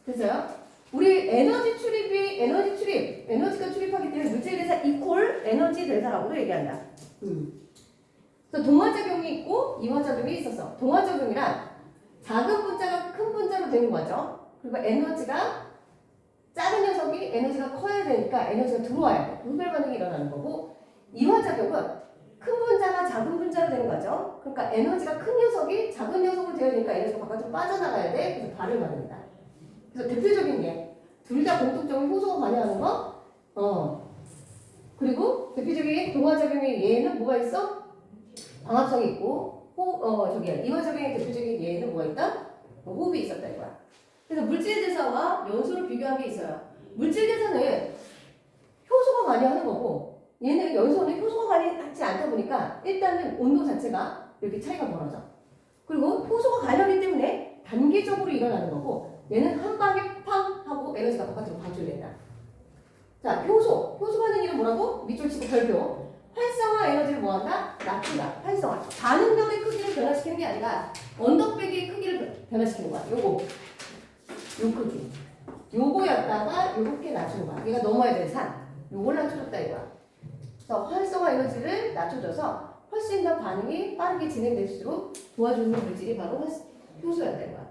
[SPEAKER 1] 됐어요? 우리 에너지가 출입하기 때문에 물질 대사 이퀄 에너지 대사라고도 얘기한다. 그래서 동화작용이 있고 이화작용이 있었어. 동화작용이란 작은 분자가 큰 분자로 되는 거죠. 그리고 에너지가 작은 녀석이 에너지가 커야 되니까 에너지가 들어와야 돼. 분별 반응이 일어나는 거고, 이화작용은 큰 분자가 작은 분자로 되는 거죠. 그러니까 에너지가 큰 녀석이 작은 녀석으로 되어야 되니까 에너지가 바깥으로 빠져나가야 돼. 그래서 발을 받는다. 그래서 대표적인 게 둘 다 공통적인 효소가 관여하는 거. 그리고 대표적인 동화작용의 예는 뭐가 있어? 광합성이 있고, 이화작용의 대표적인 예는 뭐가 있다? 호흡이 있었다 이거야. 그래서 물질대사와 연소를 비교한 게 있어요. 물질대사는 효소가 관여하는 거고, 얘는 연소는 효소가 관여하지 않다 보니까 일단은 온도 자체가 이렇게 차이가 벌어져. 그리고 효소가 관여하기 때문에 단계적으로 일어나는 거고, 얘는 한 방에 팡 하고 에너지가 바깥으로 방출된다. 자, 효소 반응이는 뭐라고? 밑줄 치고 별표. 활성화 에너지를 뭐한다? 낮춘다. 활성화. 반응점의 크기를 변화시키는 게 아니라 언덕배기의 크기를 변화시키는 거야. 요 크기. 요거였다가 요렇게 낮추는 거야. 얘가 넘어야 될 산. 요걸 낮춰줬다 이거야. 그래서 활성화 에너지를 낮춰줘서 훨씬 더 반응이 빠르게 진행될수록 도와주는 물질이 바로 효소였다 이거야.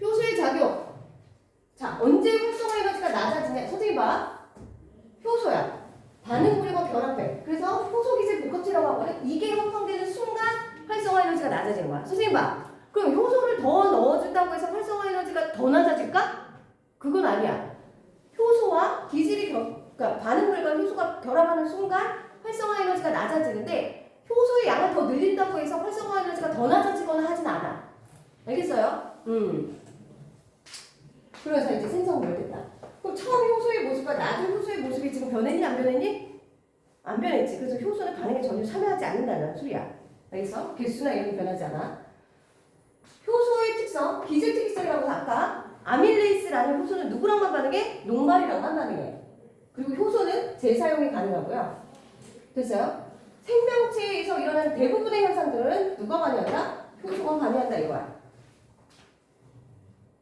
[SPEAKER 1] 효소의 작용. 자, 언제 활성화 에너지가 낮아지냐? 선생님 봐. 효소야. 반응물과 결합해. 그래서 효소기질 복합체라고 하거든. 이게 형성되는 순간 활성화 에너지가 낮아지는 거야. 선생님 봐. 그럼 효소를 더 넣어준다고 해서 활성화 에너지가 더 낮아질까? 그건 아니야. 효소와 기질이 그러니까 반응물과 효소가 결합하는 순간 활성화 에너지가 낮아지는데, 효소의 양을 더 늘린다고 해서 활성화 에너지가 더 낮아지거나 하진 않아. 알겠어요? 그래서 이제 생성물 됐다. 그럼 처음 효소의 모습과 나중 효소의 모습이 지금 변했니 안 변했니? 안 변했지. 그래서 효소는 반응에 전혀 참여하지 않는다는 소리야. 알겠어? 개수나 이런 게 변하지 않아. 효소의 특성, 기질 특이성이라고 해서 아까 아밀레이스라는 효소는 누구랑만 반응해? 녹말이랑만 반응해. 그리고 효소는 재사용이 가능하고요. 됐어요? 생명체에서 일어나는 대부분의 현상들은 누가 관여한다? 효소가 관여한다 이거야.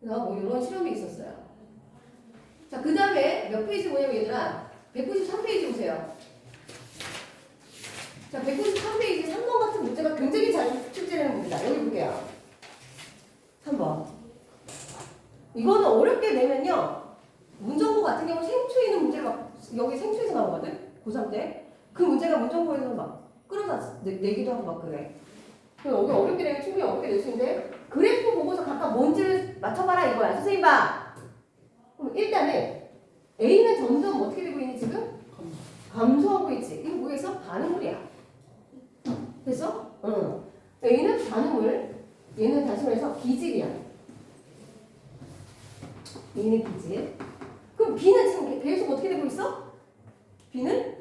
[SPEAKER 1] 그래서 뭐 이런 실험이 있었어요. 자, 그 다음에 몇 페이지 뭐냐면 얘들아 193페이지 보세요. 자, 193페이지 3번 같은 문제가 굉장히 잘 출제되는 문제다. 여기 볼게요. 3번. 이거는 어렵게 내면요. 문정고 같은 경우 생초에 있는 문제를 막 여기 생초에서 나오거든. 고3 때. 그 문제가 문정고에서 막 끌어다 내기도 하고 막 그래. 여기 어렵게 내면 충분히 어렵게 낼 수 있는데, 그래프 보고서 각각 뭔지를 맞춰봐라 이거야. 선생님 봐. 그럼 일단은 A는 점점 어떻게 되고 있니 지금? 감소하고 있지. 이거 뭐에서? 반응물이야. 됐어? 응. A는 반응물, 얘는 다시 말해서 기질이야. A는 기질. 그럼 B는 지금 계속 어떻게 되고 있어? B는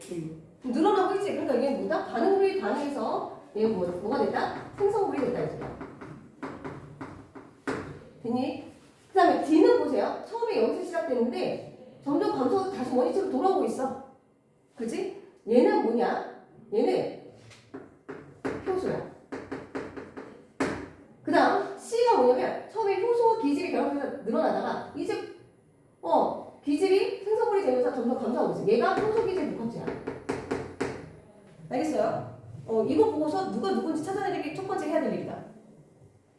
[SPEAKER 1] 늘어나고 있지. 그러니까 이게 뭐다? 반응물이 반응해서 얘 뭐가 됐다? 생성물이 됐다 이제. 됐니? 그 다음에 D는 보세요. 처음에 여기서 시작됐는데 점점 감소해서 다시 원위치로 돌아오고 있어. 그지? 얘는 뭐냐? 얘는 효소야. 그 다음 C가 뭐냐면 처음에 효소와 기질이 결합해서 늘어나다가 이제 기질이 생성물이 되면서 점점 감소하고 있어. 얘가 효소 기질 복합체야. 알겠어요? 이거 보고서 누가 누군지 찾아내는 게 첫 번째 해야 될 일이다.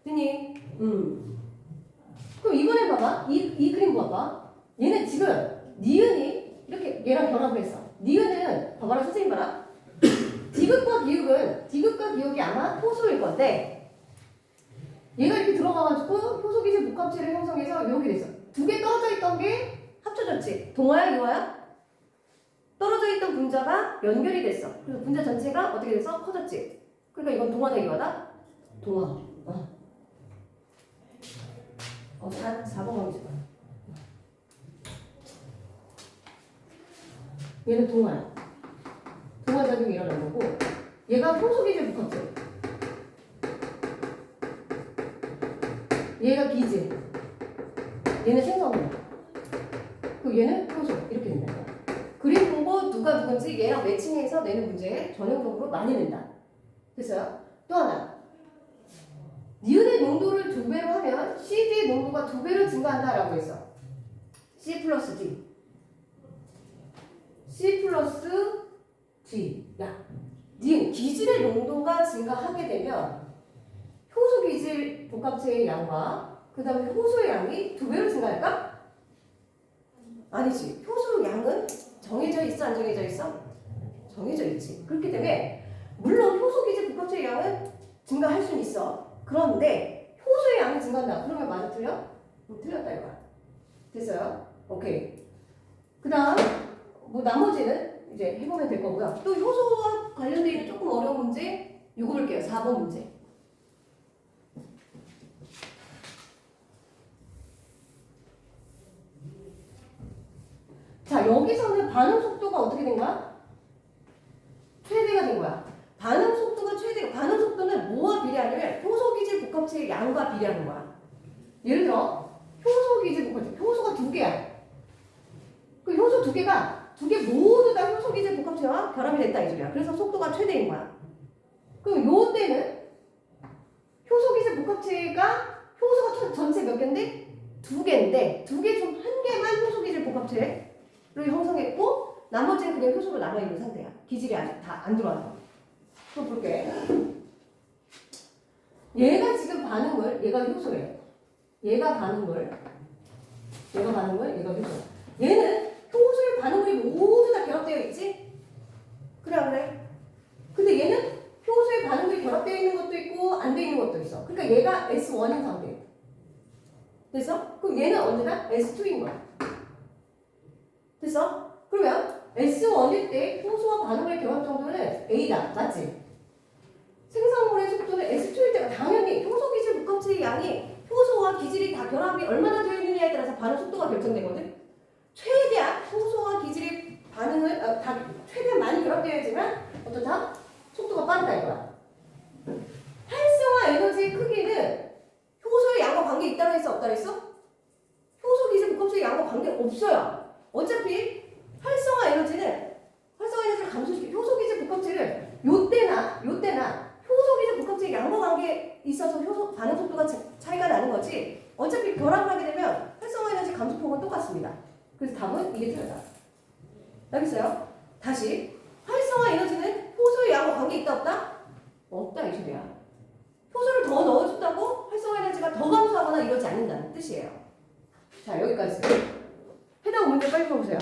[SPEAKER 1] 됐니? 그럼 이번에 봐봐. 이 그림 봐봐. 얘는 지금 니은이 이렇게 얘랑 결합을 했어. 니은은 봐봐라 선생님 봐라. 디귿과 기역이 아마 효소일 건데 얘가 이렇게 들어가가지고 효소 기질 복합체를 형성해서 이렇게 됐어. 두 개 떨어져 있던 게 합쳐졌지. 동화야 이화야? 떨어져 있던 분자가 연결이 됐어. 그래서 분자 전체가 어떻게 돼서 커졌지. 그러니까 이건 동화다 이화다? 동화. 4번 가보자. 얘는 동화야. 동화 작용이 일어난 거고 얘가 효소 기질 복합체. 얘가 기질. 얘는 생성물. 그리고 얘는 효소. 이렇게 된다. 그림 보고 누가 누군지 얘랑 매칭해서 내는 문제에 전형적으로 많이 낸다. 됐어요? 또 하나. 니은의 농도를 2배로 하면 CD의 농도가 2배로 증가한다라고 했어. C 플러스 D. C 플러스 D. 야, 니은 기질의 농도가 증가하게 되면 효소 기질 복합체의 양과 그 다음에 효소의 양이 2배로 증가할까? 아니지. 효소 양은 정해져 있어, 안 정해져 있어? 정해져 있지. 그렇기 때문에 물론 효소 기질 복합체의 양은 증가할 수는 있어. 그런데 효소의 양이 증가한다. 그러면 맞아 틀려? 틀렸다 이거야. 됐어요? 오케이. 그 다음 나머지는 이제 해보면 될 거고요. 또 효소와 관련되어 있는 조금 어려운 문제 이거 볼게요. 4번 문제. 자, 여기서는 반응 속도가 어떻게 된 거야? 최대가 된 거야. 반응 속도가 반응 속도는 뭐와 비례하냐면 효소 기질 복합체의 양과 비례하는 거야. 예를 들어 효소 기질 복합체, 효소가 2개야. 그 효소 2개가 2개 모두 다 효소 기질 복합체와 결합이 됐다 이 소리야. 그래서 속도가 최대인 거야. 그럼 요 때는 효소 기질 복합체가 효소가 전체 몇 개인데? 2개인데 2개 중 1개만 효소 기질 복합체를 형성했고 나머지는 그냥 효소로 남아있는 상태야. 기질이 아직 다 안 들어와서. 또 볼게. 얘가 지금 얘가 효소래. 얘가 효소. 얘는 효소의 반응물이 모두 다 결합되어 있지? 그래. 근데 얘는 효소의 반응물이 결합되어 있는 것도 있고 안 되어 있는 것도 있어. 그러니까 얘가 S1인 상태. 됐어? 그럼 얘는 언제나 S2인 거야. 됐어? 그러면 S1일 때 효소와 반응물의 결합 정도는 A다. 맞지? 생성물의 속도는 S2일 때가 당연히 효소 기질 복합체의 양이 효소와 기질이 다 결합이 얼마나 되어 있느냐에 따라서 반응 속도가 결정되거든. 최대한 효소와 기질이 최대한 많이 결합되어야지만 어떻다? 속도가 빠르다 이거야. 활성화 에너지의 크기는 효소의 양과 관계 있다고 했어? 없다고 했어? 효소 기질 복합체의 양과 관계 없어요. 어차피 활성화 에너지를 감소시켜 효소 기질 복합체를 요때나 효소 기질 복합체의 양과 관계에 있어서 효소 반응 속도가 차이가 나는 거지. 어차피 결합을 하게 되면 활성화 에너지 감소폭은 똑같습니다. 그래서 답은 이게 틀렸다. 알겠어요? 다시 활성화 에너지는 효소의 양과 관계 있다 없다? 없다 이 소리야. 효소를 더 넣어준다고 활성화 에너지가 더 감소하거나 이러지 않는다는 뜻이에요. 자 여기까지. 해당 문제 빨리 풀어보세요.